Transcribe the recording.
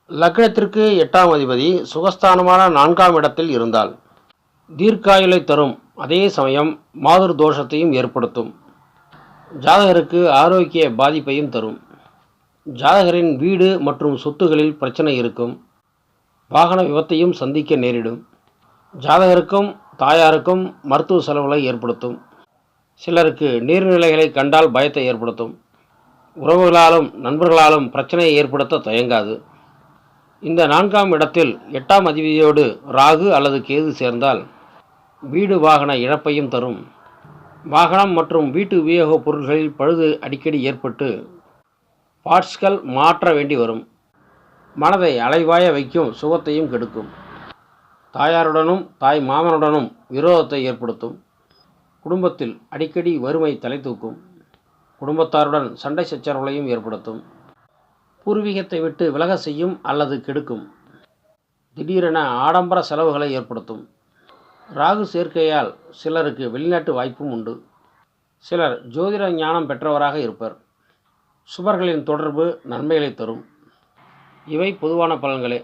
லக்னத்திற்கு 8ஆம் அதிபதி சுகஸ்தானமான 4ஆம் இடத்தில் இருந்தால் தீர்க்காயுளை தரும். அதே சமயம் மாதுர் தோஷத்தையும் ஏற்படுத்தும். ஜாதகருக்கு ஆரோக்கிய பாதிப்பையும் தரும். ஜாதகரின் வீடு மற்றும் சொத்துகளில் பிரச்சனை இருக்கும். வாகன விபத்தையும் சந்திக்க நேரிடும். ஜாதகருக்கும் தாயாருக்கும் மருத்துவ செலவுகளை ஏற்படுத்தும். சிலருக்கு நீர்நிலைகளை கண்டால் பயத்தை ஏற்படுத்தும். உறவுகளாலும் நண்பர்களாலும் பிரச்சனையை ஏற்படுத்த தயங்காது. இந்த 4ஆம் இடத்தில் 8ஆம் அதிபதியோடு ராகு அல்லது கேது சேர்ந்தால் வீடு வாகன இழப்பையும் தரும். வாகனம் மற்றும் வீட்டு உபயோகப் பொருட்களில் பழுது அடிக்கடி ஏற்பட்டு பார்ட்ஸ்கள் மாற்ற வேண்டி வரும். மனதை அலைவாய வைக்கும், சுகத்தையும் கெடுக்கும். தாயாருடனும் தாய் மாமனுடனும் விரோதத்தை ஏற்படுத்தும். குடும்பத்தில் அடிக்கடி வறுமை தலை தூக்கும். குடும்பத்தாருடன் சண்டை சச்சரவுகளையும் ஏற்படுத்தும். பூர்வீகத்தை விட்டு விலக செய்யும் அல்லது கெடுக்கும். திடீரென ஆடம்பர செலவுகளை ஏற்படுத்தும். ராகு சேர்க்கையால் சிலருக்கு வெளிநாட்டு வாய்ப்பும் உண்டு. சிலர் ஜோதிட ஞானம் பெற்றவராக இருப்பர். சுபர்களின் தொடர்பு நன்மைகளை தரும். இவை பொதுவான பலன்களே.